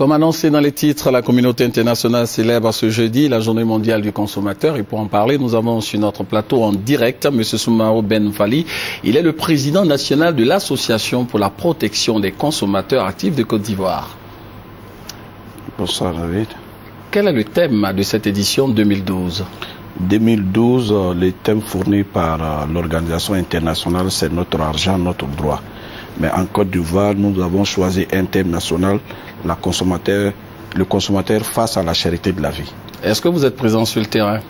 Comme annoncé dans les titres, la communauté internationale célèbre ce jeudi la journée mondiale du consommateur. Et pour en parler, nous avons sur notre plateau en direct M. Soumaro Ben Fally. Il est le président national de l'Association pour la protection des consommateurs actifs de Côte d'Ivoire. Bonsoir David. Quel est le thème de cette édition 2012 ? 2012, les thèmes fournis par l'organisation internationale, c'est notre argent, notre droit. Mais en Côte d'Ivoire, nous avons choisi un thème national, le consommateur face à la cherté de la vie. Est-ce que vous êtes présent sur le terrain?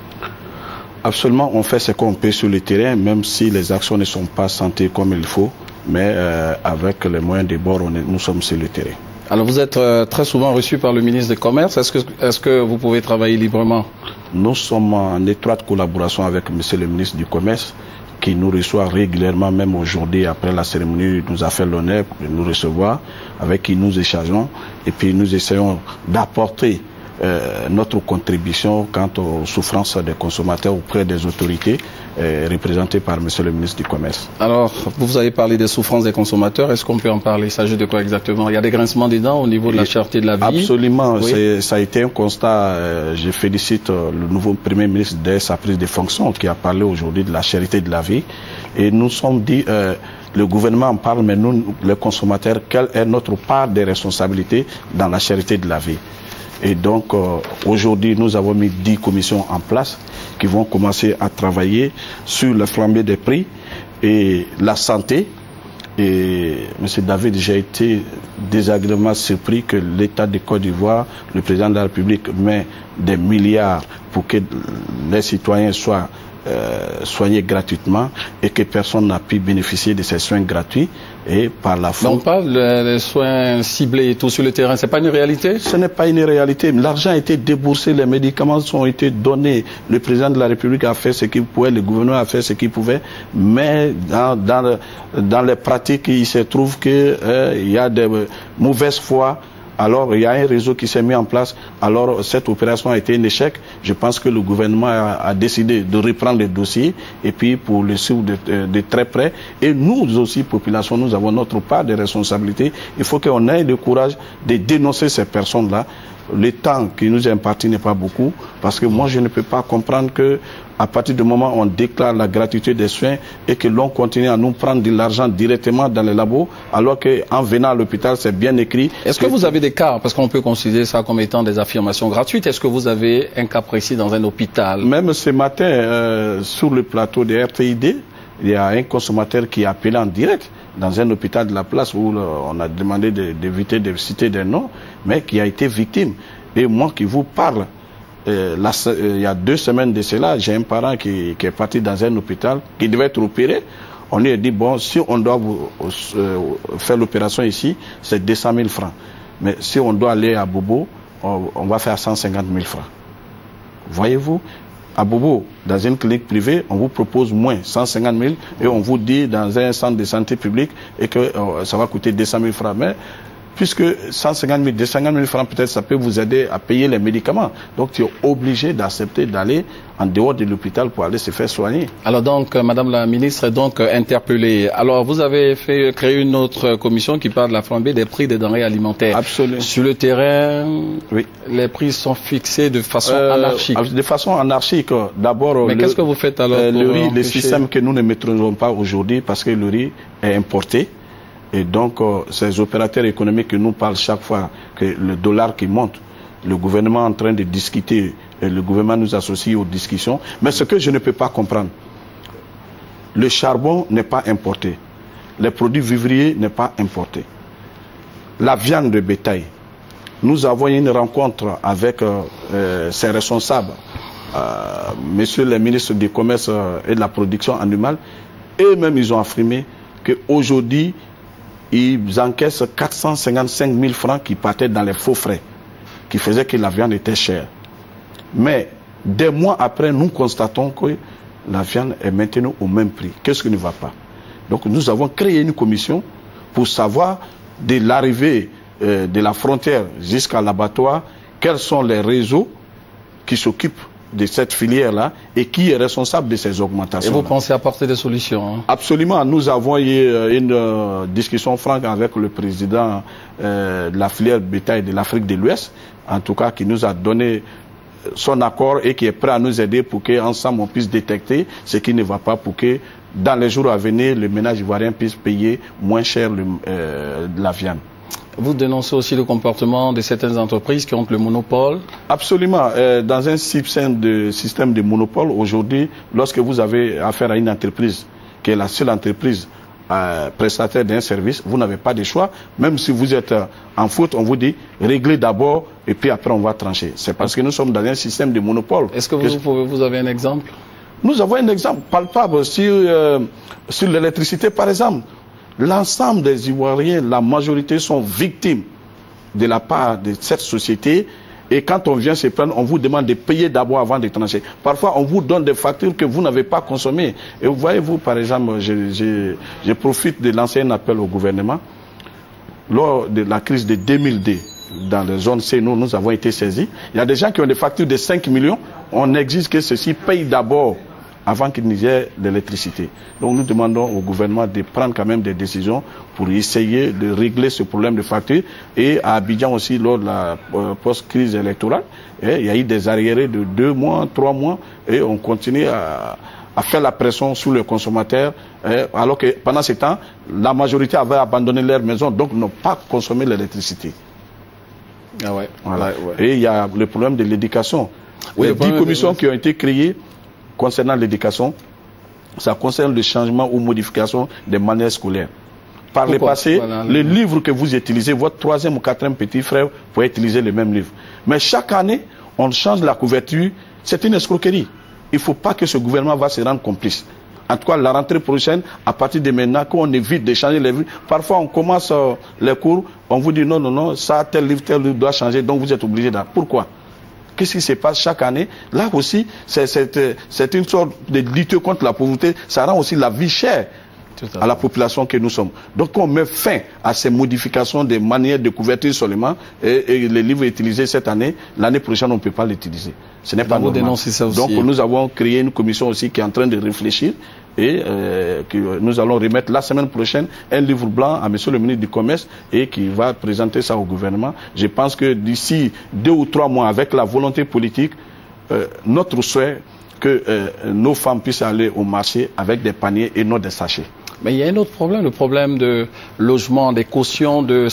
Absolument, on fait ce qu'on peut sur le terrain, même si les actions ne sont pas sentées comme il faut, mais avec les moyens de bord, nous sommes sur le terrain. Alors vous êtes très souvent reçu par le ministre du Commerce. Est-ce que vous pouvez travailler librement? Nous sommes en étroite collaboration avec monsieur le ministre du Commerce, qui nous reçoit régulièrement, même aujourd'hui, après la cérémonie, il nous a fait l'honneur de nous recevoir, avec qui nous échangeons, et puis nous essayons d'apporter notre contribution quant aux souffrances des consommateurs auprès des autorités représentées par monsieur le ministre du Commerce. Alors, vous avez parlé des souffrances des consommateurs, est-ce qu'on peut en parler? Il s'agit de quoi exactement? Il y a des grincements des dents au niveau de la cherté de la vie? Absolument, oui. Ça a été un constat. Je félicite le nouveau Premier ministre dès sa prise de fonction qui a parlé aujourd'hui de la cherté de la vie. Et nous sommes dit, le gouvernement en parle, mais nous, les consommateurs, quelle est notre part des responsabilités dans la cherté de la vie? Et donc, aujourd'hui, nous avons mis 10 commissions en place qui vont commencer à travailler sur la flambée des prix et la santé. Et M. David, j'ai été désagréablement surpris que l'État de Côte d'Ivoire, le président de la République, met des milliards pour que les citoyens soient soignés gratuitement et que personne n'a pu bénéficier de ces soins gratuits et par la faute. On parle des soins ciblés et tout sur le terrain, c'est pas une réalité? Ce n'est pas une réalité. L'argent a été déboursé, les médicaments ont été donnés, le président de la République a fait ce qu'il pouvait, le gouvernement a fait ce qu'il pouvait, mais dans les pratiques, il se trouve qu'il y a des mauvaises foi. Alors, il y a un réseau qui s'est mis en place. Alors, cette opération a été un échec. Je pense que le gouvernement a décidé de reprendre le dossier et puis pour le suivre de très près. Et nous aussi, population, nous avons notre part de responsabilité. Il faut qu'on ait le courage de dénoncer ces personnes-là. Le temps qui nous est imparti n'est pas beaucoup, parce que moi, je ne peux pas comprendre que à partir du moment où on déclare la gratuité des soins et que l'on continue à nous prendre de l'argent directement dans les labos, alors qu'en venant à l'hôpital, c'est bien écrit. Est-ce que vous avez des cas, parce qu'on peut considérer ça comme étant des affirmations gratuites, est-ce que vous avez un cas précis dans un hôpital? Même ce matin, sur le plateau de RTID, il y a un consommateur qui a appelé en direct dans un hôpital de la place où on a demandé d'éviter de citer des noms, mais qui a été victime. Et moi qui vous parle, il y a 2 semaines de cela, j'ai un parent qui est parti dans un hôpital, qui devait être opéré. On lui a dit, bon, si on doit faire l'opération ici, c'est 200 000 francs. Mais si on doit aller à Bobo, on va faire 150 000 francs. Voyez-vous? À Bobo, dans une clinique privée, on vous propose moins 150 000 et on vous dit dans un centre de santé publique et que ça va coûter 200 000 francs. Mais puisque 150 000, 250 000 francs, peut-être ça peut vous aider à payer les médicaments. Donc tu es obligé d'accepter d'aller en dehors de l'hôpital pour aller se faire soigner. Alors donc, Madame la Ministre est donc interpellée. Alors vous avez créé une autre commission qui parle de la flambée des prix des denrées alimentaires. Absolument. Sur le terrain, oui, les prix sont fixés de façon anarchique. De façon anarchique, d'abord. Mais qu'est-ce que vous faites alors pour le riz, le système que nous ne maîtrisons pas aujourd'hui parce que le riz est importé. Et donc, ces opérateurs économiques qui nous parlent chaque fois que le dollar qui monte, le gouvernement est en train de discuter, et le gouvernement nous associe aux discussions. Mais ce que je ne peux pas comprendre, le charbon n'est pas importé, les produits vivriers n'est pas importé, la viande de bétail. Nous avons eu une rencontre avec ces responsables, messieurs les ministres du Commerce et de la production animale, eux-mêmes ils ont affirmé qu'aujourd'hui, ils encaissent 455 000 francs qui partaient dans les faux frais, qui faisaient que la viande était chère. Mais des mois après, nous constatons que la viande est maintenant au même prix. Qu'est-ce qui ne va pas? Donc nous avons créé une commission pour savoir de l'arrivée de la frontière jusqu'à l'abattoir, quels sont les réseaux qui s'occupent de cette filière-là et qui est responsable de ces augmentations. Et vous pensez apporter des solutions, hein? Absolument. Nous avons eu une discussion franche avec le président de la filière bétail de l'Afrique de l'Ouest, en tout cas qui nous a donné son accord et qui est prêt à nous aider pour qu'ensemble on puisse détecter ce qui ne va pas, pour que dans les jours à venir, le ménage ivoirien puisse payer moins cher la viande. Vous dénoncez aussi le comportement de certaines entreprises qui ont le monopole? Absolument. Dans un système de monopole, aujourd'hui, lorsque vous avez affaire à une entreprise qui est la seule entreprise prestataire d'un service, vous n'avez pas de choix. Même si vous êtes en faute, on vous dit réglez d'abord et puis après on va trancher. C'est parce que nous sommes dans un système de monopole. Est-ce que vous avez un exemple? Nous avons un exemple palpable sur l'électricité, par exemple. L'ensemble des Ivoiriens, la majorité sont victimes de la part de cette société. Et quand on vient se plaindre, on vous demande de payer d'abord avant de trancher. Parfois, on vous donne des factures que vous n'avez pas consommées. Et vous voyez, vous, par exemple, je profite de lancer un appel au gouvernement. Lors de la crise de 2002, dans les zones C, nous avons été saisis. Il y a des gens qui ont des factures de 5 millions. On exige que ceux-ci payent d'abord avant qu'il n'y ait d'électricité. Donc nous demandons au gouvernement de prendre quand même des décisions pour essayer de régler ce problème de facture. Et à Abidjan aussi, lors de la post-crise électorale, il y a eu des arriérés de 2 mois, 3 mois, et on continue à faire la pression sur les consommateurs, alors que pendant ce temps, la majorité avait abandonné leur maison, donc n'ont pas consommé l'électricité. Ah ouais. Voilà. Ouais. Et il y a le problème de l'éducation. Oui, les 10 commissions qui ont été créées concernant l'éducation, ça concerne le changement ou modification des manuels scolaires. Par le passé, les livres que vous utilisez, votre 3e ou 4e petit frère pourrait utiliser les mêmes livres. Mais chaque année, on change la couverture. C'est une escroquerie. Il ne faut pas que ce gouvernement va se rendre complice. En tout cas, la rentrée prochaine, à partir de maintenant, qu'on évite de changer les livres. Parfois, on commence les cours, on vous dit non, ça, tel livre doit changer, donc vous êtes obligé d'être. Pourquoi? Qu'est-ce qui se passe chaque année? Là aussi, c'est une sorte de lutte contre la pauvreté. Ça rend aussi la vie chère à la population que nous sommes. Donc on met fin à ces modifications des manières de couverture seulement, et les livres utilisés cette année, l'année prochaine on ne peut pas l'utiliser. Ce n'est pas normal. Ça aussi. Donc nous avons créé une commission aussi qui est en train de réfléchir, et que nous allons remettre la semaine prochaine un livre blanc à monsieur le ministre du Commerce, et qui va présenter ça au gouvernement. Je pense que d'ici 2 ou 3 mois, avec la volonté politique, notre souhait que nos femmes puissent aller au marché avec des paniers et non des sachets. Mais il y a un autre problème, le problème de logement, des cautions de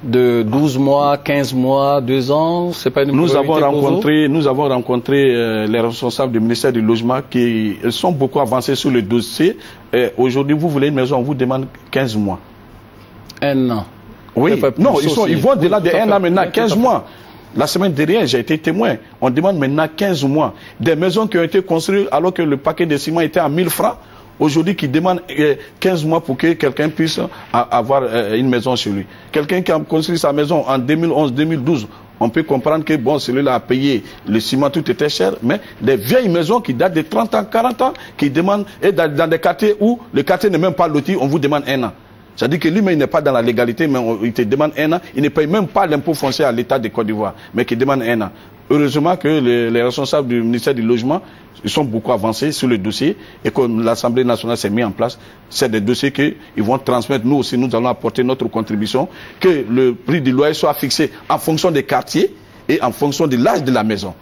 12 mois, 15 mois, 2 ans, c'est pas une priorité Nous avons rencontré les responsables du ministère du Logement qui sont beaucoup avancés sur le dossier. Aujourd'hui, vous voulez une maison, on vous demande 15 mois. 1 an. Oui, non, ils vont au-delà de 1 an maintenant, 15 mois. La semaine dernière, j'ai été témoin. On demande maintenant 15 mois. Des maisons qui ont été construites alors que le paquet de ciment était à 1000 francs. Aujourd'hui, qui demande 15 mois pour que quelqu'un puisse avoir une maison chez lui. Quelqu'un qui a construit sa maison en 2011-2012, on peut comprendre que bon, celui-là a payé le ciment, tout était cher, mais des vieilles maisons qui datent de 30 ans, 40 ans, qui demandent, et dans des quartiers où le quartier n'est même pas loti, on vous demande 1 an. C'est-à-dire que lui-même, il n'est pas dans la légalité, mais il te demande 1 an. Il ne paye même pas l'impôt foncier à l'État de Côte d'Ivoire, mais qui demande 1 an. Heureusement que les responsables du ministère du Logement, ils sont beaucoup avancés sur le dossier, et comme l'Assemblée nationale s'est mise en place, c'est des dossiers qu'ils vont transmettre. Nous aussi, nous allons apporter notre contribution, que le prix du loyer soit fixé en fonction des quartiers et en fonction de l'âge de la maison.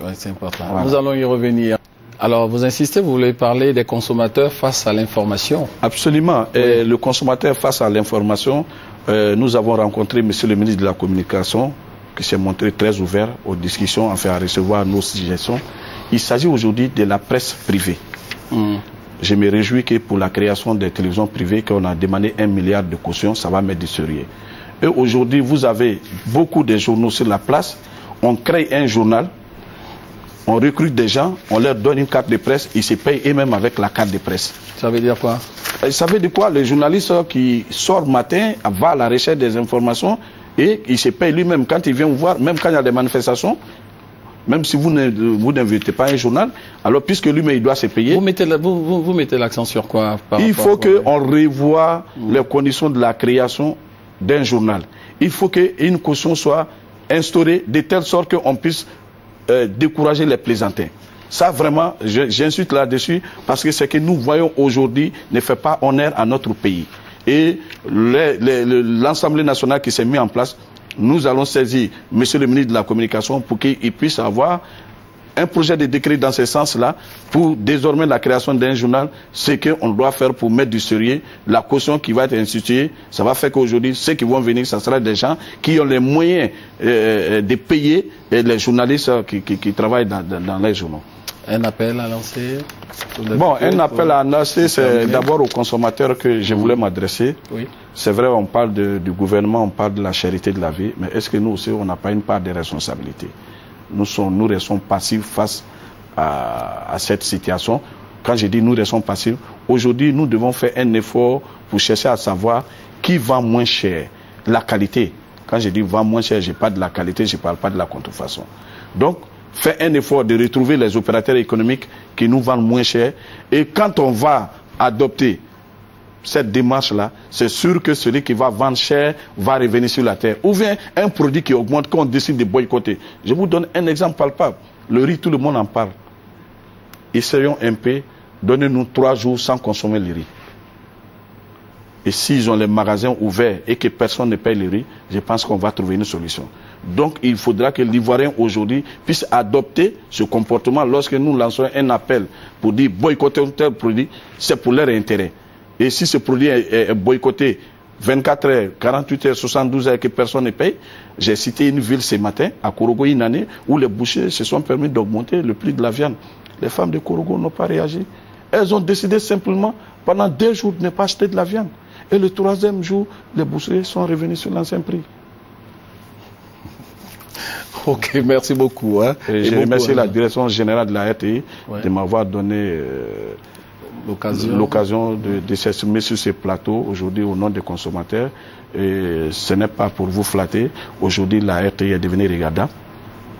Oui, c'est important. Voilà. Nous allons y revenir. Alors, vous insistez, vous voulez parler des consommateurs face à l'information? Absolument. Oui. Le consommateur face à l'information, nous avons rencontré monsieur le ministre de la Communication, qui s'est montré très ouvert aux discussions, enfin à recevoir nos suggestions. Il s'agit aujourd'hui de la presse privée. Je me réjouis que pour la création des télévisions privées, qu'on a demandé 1 milliard de caution, ça va mettre du sérieux. Et aujourd'hui, vous avez beaucoup de journaux sur la place. On crée un journal, on recrute des gens, on leur donne une carte de presse, ils se payent eux-mêmes avec la carte de presse. Ça veut dire quoi? Ça veut dire quoi? Le journaliste qui sort matin, va à la recherche des informations, et il se paye lui-même quand il vient vous voir, même quand il y a des manifestations, même si vous n'invitez pas un journal, alors puisque lui-même il doit se payer. Vous mettez l'accent sur quoi? Il faut qu'on revoie les conditions de la création d'un journal. Il faut qu'une caution soit instaurée de telle sorte qu'on puisse décourager les plaisantins. Ça, vraiment, j'insiste là-dessus parce que ce que nous voyons aujourd'hui ne fait pas honneur à notre pays. Et l'Assemblée nationale qui s'est mise en place, nous allons saisir Monsieur le ministre de la Communication pour qu'il puisse avoir un projet de décret dans ce sens-là pour désormais la création d'un journal, ce qu'on doit faire pour mettre du sérieux, la caution qui va être instituée, ça va faire qu'aujourd'hui, ceux qui vont venir, ça sera des gens qui ont les moyens de payer les journalistes qui travaillent dans les journaux. Un appel à lancer? Bon, un appel à lancer, c'est d'abord aux consommateurs que je voulais m'adresser. Oui. C'est vrai, on parle du gouvernement, on parle de la charité de la vie, mais est-ce que nous aussi, on n'a pas une part de responsabilité? Nous restons passifs face à cette situation. Quand je dis nous restons passifs, aujourd'hui, nous devons faire un effort pour chercher à savoir qui vend moins cher, la qualité. Quand je dis vend moins cher, je parle de la qualité, je ne parle pas de la contrefaçon. Donc, faire un effort de retrouver les opérateurs économiques qui nous vendent moins cher. Et quand on va adopter cette démarche-là, c'est sûr que celui qui va vendre cher va revenir sur la terre. Ou bien un produit qui augmente quand on décide de boycotter. Je vous donne un exemple palpable. Le riz, tout le monde en parle. Essayons un peu, donnez-nous 3 jours sans consommer le riz. Et s'ils ont les magasins ouverts et que personne ne paye le riz, je pense qu'on va trouver une solution. Donc il faudra que l'Ivoirien aujourd'hui puisse adopter ce comportement lorsque nous lançons un appel pour dire boycotter un tel produit, c'est pour leur intérêt. Et si ce produit est boycotté 24 heures, 48 heures, 72 heures que personne ne paye, j'ai cité une ville ce matin, à Korogo, une année, où les bouchers se sont permis d'augmenter le prix de la viande. Les femmes de Korogo n'ont pas réagi. Elles ont décidé simplement, pendant 2 jours, de ne pas acheter de la viande. Et le 3e jour, les bouchers sont revenus sur l'ancien prix. Ok, merci beaucoup. Hein. Et je remercie la direction générale de la RTI de m'avoir donné l'occasion de s'exprimer sur ce plateau aujourd'hui au nom des consommateurs. Et ce n'est pas pour vous flatter. Aujourd'hui, la RTI est devenue regardable.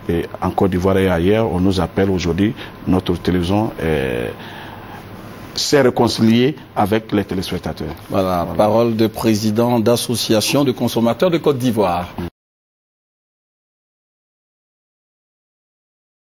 Et en Côte d'Ivoire et ailleurs, on nous appelle aujourd'hui, notre télévision s'est réconciliée avec les téléspectateurs. Voilà, parole de président d'association de consommateurs de Côte d'Ivoire.